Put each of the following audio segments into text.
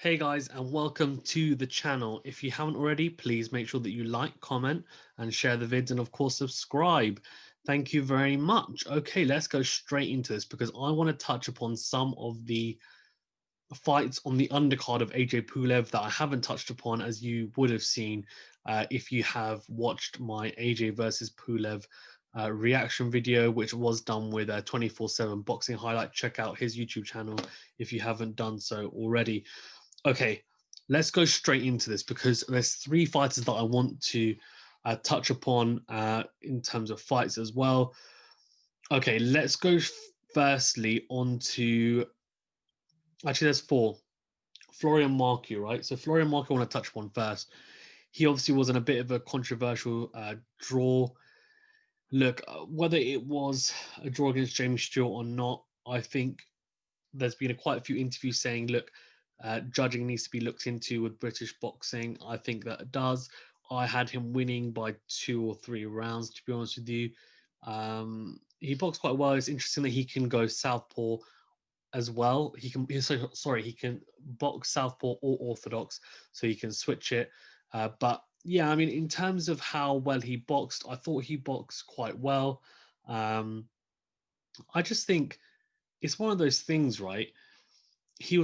Hey guys, and welcome to the channel. If you haven't already, please make sure that you like, comment, and share the vids, and of course, subscribe. Thank you very much. Okay, let's go straight into this because I want to touch upon some of the fights on the undercard of AJ Pulev that I haven't touched upon, as you would have seen if you have watched my AJ versus Pulev reaction video, which was done with a 24/7 boxing highlight. Check out his YouTube channel if you haven't done so already. Okay, let's go straight into this because there's three fighters that I want to touch upon in terms of fights as well. Okay, let's go firstly on to actually there's four. Florian Marku, right? So Florian Marku I want to touch upon first. He obviously was in a bit of a controversial draw. Look, whether it was a draw against James Stewart or not, I think there's been quite a few interviews saying, look, judging needs to be looked into with British boxing. I think that it does. I had him winning by 2 or 3 rounds, to be honest with you. He boxed quite well. It's interesting that he can go southpaw as well. He can box southpaw or orthodox, so he can switch it. But yeah, I mean, in terms of how well he boxed, I thought he boxed quite well. Um, I just think it's one of those things, right? He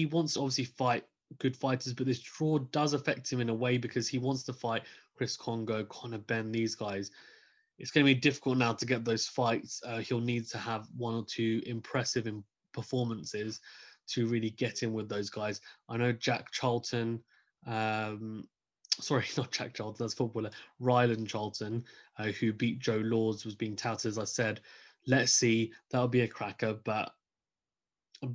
wants to obviously fight good fighters, but this draw does affect him in a way because he wants to fight Chris Congo, Conor Ben, these guys. It's going to be difficult now to get those fights. He'll need to have one or two impressive performances to really get in with those guys. I know Jack Charlton, sorry, not Jack Charlton, that's footballer, Ryland Charlton, who beat Joe Lords, was being touted, as I said. Let's see, that'll be a cracker, but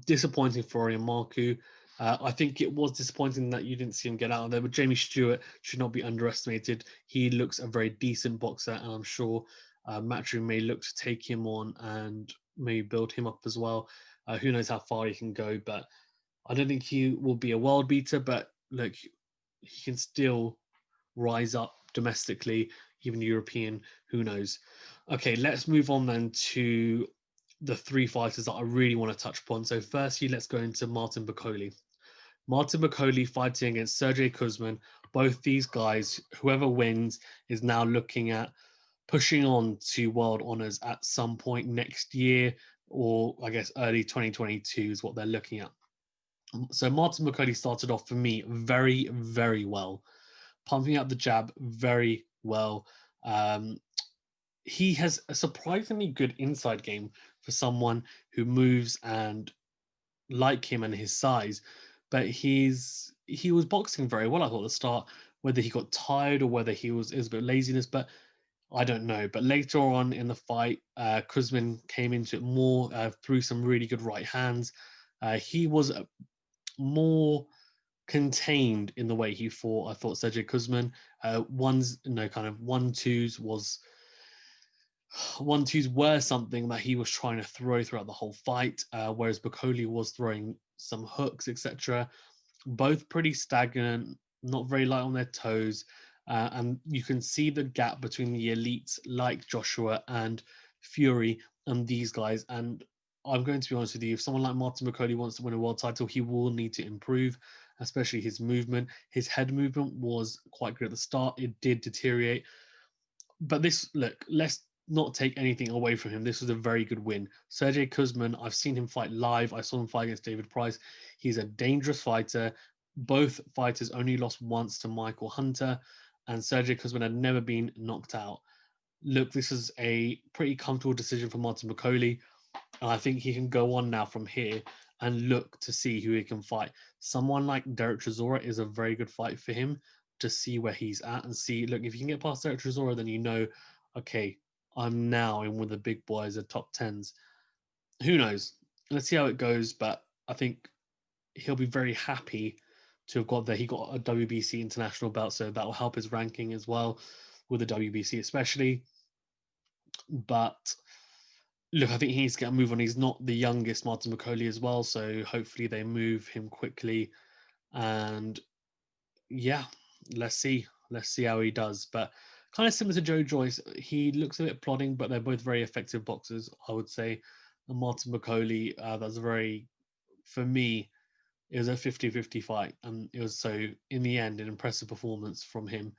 disappointing for Florian Marku. I think it was disappointing that you didn't see him get out of there, but Jamie Stewart should not be underestimated. He looks a very decent boxer, and I'm sure Matchroom may look to take him on and maybe build him up as well. Who knows how far he can go, but I don't think he will be a world beater, but look, he can still rise up domestically, even European, who knows. Okay, let's move on then to the three fighters that I really want to touch upon. So firstly, let's go into Martin Bakole. Martin Bakole fighting against Sergey Kuzmin. Both these guys, whoever wins, is now looking at pushing on to world honors at some point next year, or I guess early 2022 is what they're looking at. So Martin Bakole started off for me very, very well, pumping up the jab very well. Um, he has a surprisingly good inside game for someone who moves and like him and his size. But he was boxing very well, I thought, at the start. Whether he got tired or whether it was a bit of laziness, but I don't know. But later on in the fight, Kuzmin came into it more, threw some really good right hands. He was more contained in the way he fought. I thought Sergey Kuzmin, kind of 1-2s was 1-2s were something that he was trying to throw throughout the whole fight, whereas Bakole was throwing some hooks, etc. Both pretty stagnant, not very light on their toes, and you can see the gap between the elites like Joshua and Fury and these guys. And I'm going to be honest with you, if someone like Martin Bakole wants to win a world title, he will need to improve, especially his movement. His head movement was quite good at the start. It did deteriorate. But let's not take anything away from him. This was a very good win. Sergey Kuzmin, I've seen him fight live. I saw him fight against David Price. He's a dangerous fighter. Both fighters only lost once to Michael Hunter, and Sergey Kuzmin had never been knocked out. Look, this is a pretty comfortable decision for Martin Bakole, and I think he can go on now from here and look to see who he can fight. Someone like Derek Chisora is a very good fight for him to see where he's at and see, look, if you can get past Derek Chisora, then you know, okay, I'm now in with the big boys, the top tens. Who knows? Let's see how it goes, but I think he'll be very happy to have got there. He got a WBC international belt, so that will help his ranking as well with the WBC, especially. But look, I think he needs to get a move on. He's not the youngest Martin Bakole as well, so hopefully they move him quickly. And yeah, let's see. Let's see how he does. But kind of similar to Joe Joyce, he looks a bit plodding, but they're both very effective boxers, I would say. And Martin Bakole, that's very, for me, It was a 50-50 fight, and it was so in the end an impressive performance from him.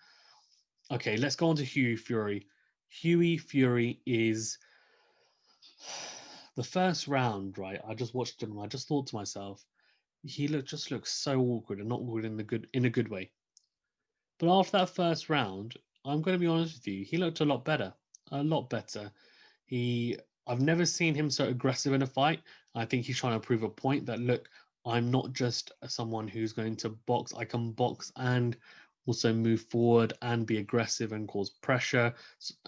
Okay, let's go on to Hughie Fury. Hughie Fury is the first round, right? I just watched him and I just thought to myself, he just looks so awkward, and not awkward in a good way. But after that first round, I'm going to be honest with you, he looked a lot better. A lot better. I've never seen him so aggressive in a fight. I think he's trying to prove a point that, look, I'm not just someone who's going to box. I can box and also move forward and be aggressive and cause pressure,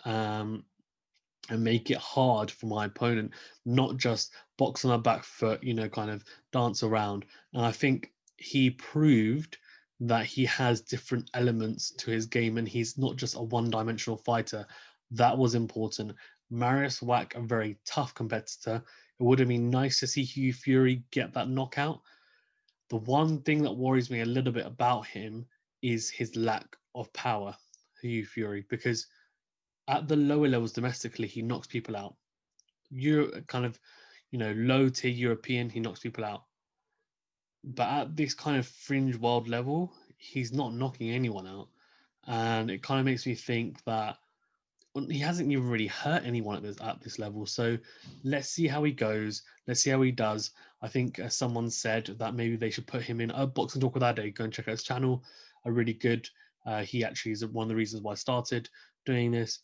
and make it hard for my opponent, not just box on the back foot, kind of dance around. And I think he proved that he has different elements to his game and he's not just a one-dimensional fighter. That was important. Mariusz Wach, a very tough competitor. It would have been nice to see Hugh Fury get that knockout. The one thing that worries me a little bit about him is his lack of power, Hugh Fury, because at the lower levels domestically, he knocks people out. You're kind of, low tier European, he knocks people out. But at this kind of fringe world level, he's not knocking anyone out. And it kind of makes me think that he hasn't even really hurt anyone at this level. So let's see how he goes. Let's see how he does. I think someone said that maybe they should put him in a Boxing Talk with Ade. Go and check out his channel. A really good. He actually is one of the reasons why I started doing this.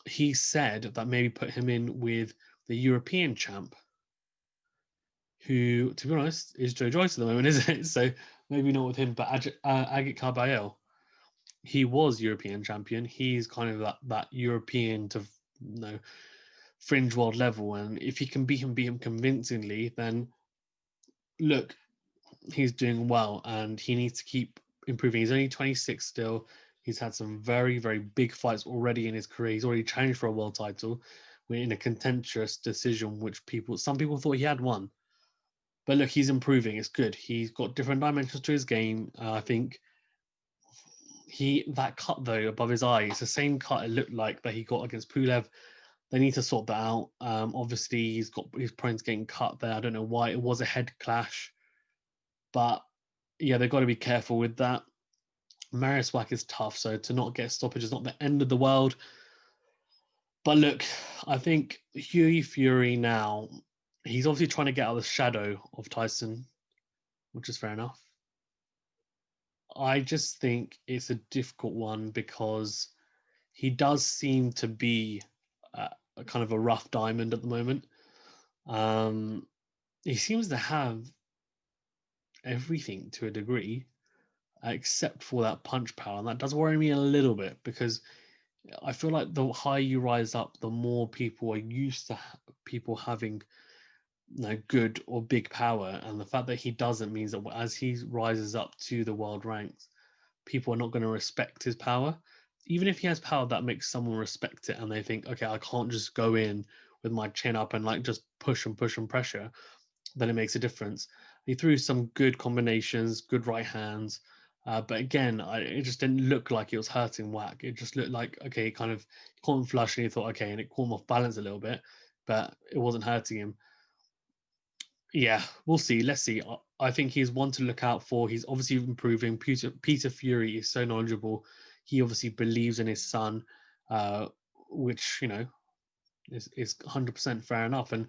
He said that maybe put him in with the European champ, who, to be honest, is Joe Joyce at the moment, isn't it? So maybe not with him, but Agit Carbayel. He was European champion. He's kind of that European to fringe world level. And if he can beat him convincingly, then look, he's doing well and he needs to keep improving. He's only 26 still. He's had some very, very big fights already in his career. He's already challenged for a world title. We're in a contentious decision, which some people thought he had won. But look, he's improving. It's good. He's got different dimensions to his game. I think that cut though above his eye, it's the same cut it looked like that he got against Pulev. They need to sort that out. Obviously, his opponent's getting cut there. I don't know why. It was a head clash, but yeah, they've got to be careful with that. Mariusz Wach is tough, so to not get stoppage is not the end of the world. But look, I think Hughie Fury now, he's obviously trying to get out of the shadow of Tyson, which is fair enough. I just think it's a difficult one because he does seem to be a kind of a rough diamond at the moment. He seems to have everything to a degree, except for that punch power, and that does worry me a little bit because I feel like the higher you rise up, the more people are used to people having good or big power, and the fact that he doesn't means that as he rises up to the world ranks, people are not going to respect his power. Even if he has power that makes someone respect it and they think, okay, I can't just go in with my chin up and just push and pressure, then it makes a difference. He threw some good combinations, good right hands, but again, it just didn't look like it was hurting Wach. It just looked like, okay, kind of caught him flush and he thought, okay, and it caught him off balance a little bit, but it wasn't hurting him. Yeah, we'll see. Let's see. I think he's one to look out for. He's obviously improving. Peter Fury is so knowledgeable. He obviously believes in his son, which is 100% fair enough. And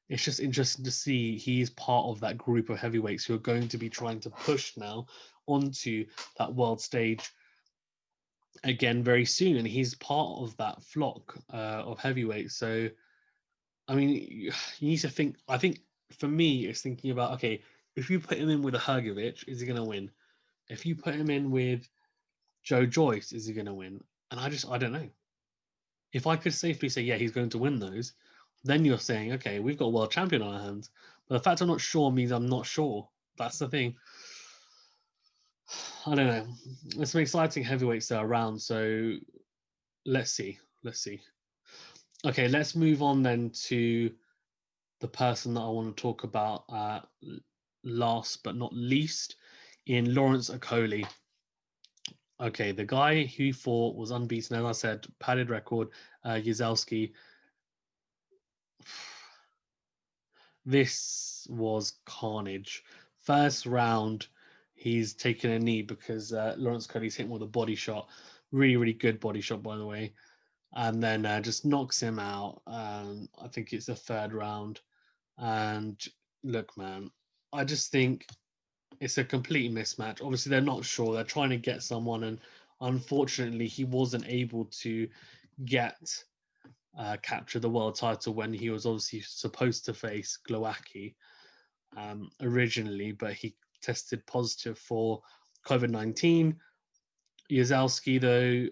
it's just interesting to see he's part of that group of heavyweights who are going to be trying to push now onto that world stage again very soon. And he's part of that flock of heavyweights. So, I mean, you need to think. I think for me, it's thinking about, okay, if you put him in with a Hrgovic, is he going to win? If you put him in with Joe Joyce, is he going to win? And I don't know. If I could safely say, yeah, he's going to win those, then you're saying, okay, we've got a world champion on our hands. But the fact I'm not sure means I'm not sure. That's the thing. I don't know. There's some exciting heavyweights that are around, so let's see. Okay, let's move on then to the person that I want to talk about last but not least, in Lawrence Okolie. Okay, the guy who fought was unbeaten, as I said, padded record, Jezewski. This this was carnage. First round, he's taken a knee because Lawrence Cody's hit him with a body shot. Really, really good body shot, by the way. And then just knocks him out. I think it's the third round. And look, man, I just think it's a complete mismatch. Obviously, they're not sure. They're trying to get someone, and unfortunately, he wasn't able to get capture the world title when he was obviously supposed to face Glowacki originally, but he tested positive for COVID-19. Jezewski, though,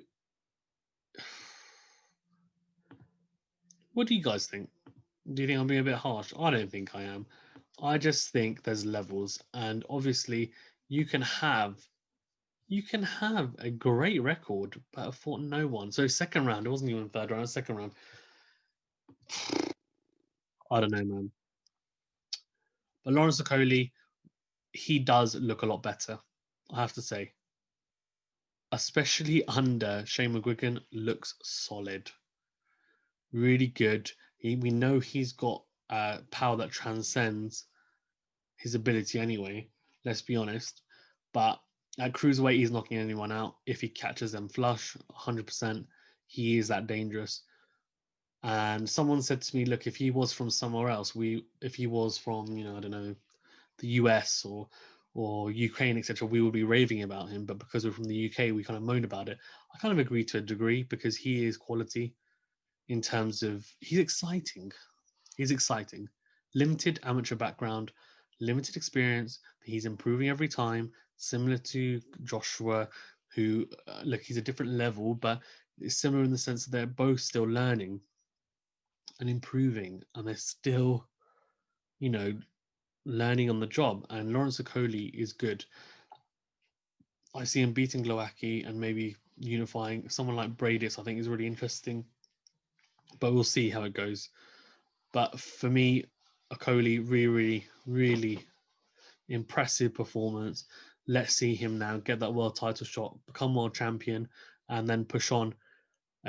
what do you guys think? Do you think I'm being a bit harsh? I don't think I am. I just think there's levels, and obviously you can have a great record, but have fought no one. So second round, it wasn't even third round, second round. I don't know, man. But Lawrence Okolie, he does look a lot better, I have to say. Especially under Shane McGuigan, looks solid. Really good. We know he's got power that transcends his ability anyway, let's be honest. But at cruiserweight, he's knocking anyone out. If he catches them flush, 100%, he is that dangerous. And someone said to me, look, if he was from somewhere else, if he was from, I don't know, the US or Ukraine, etc., we would be raving about him. But because we're from the UK, we kind of moan about it. I kind of agree to a degree because he is quality in terms of he's exciting. He's exciting. Limited amateur background, limited experience. He's improving every time, similar to Joshua, who, look, he's a different level, but it's similar in the sense that they're both still learning and improving, and they're still, learning on the job. And Lawrence Okolie is good. I see him beating Glowacki and maybe unifying someone like Bradis. I think is really interesting, but we'll see how it goes. But for me, Okolie, really, really, really impressive performance. Let's see him now get that world title shot, become world champion, and then push on.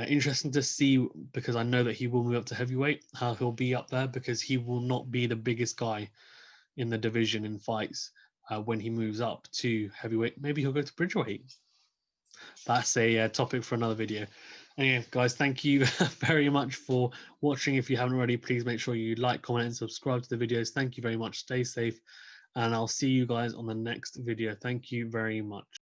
Interesting to see because I know that he will move up to heavyweight, how he'll be up there because he will not be the biggest guy in the division in fights when he moves up to heavyweight. Maybe he'll go to bridgeweight. That's a topic for another video. Anyway, guys, thank you very much for watching. If you haven't already, please make sure you like, comment, and subscribe to the videos. Thank you very much. Stay safe, and I'll see you guys on the next video. Thank you very much.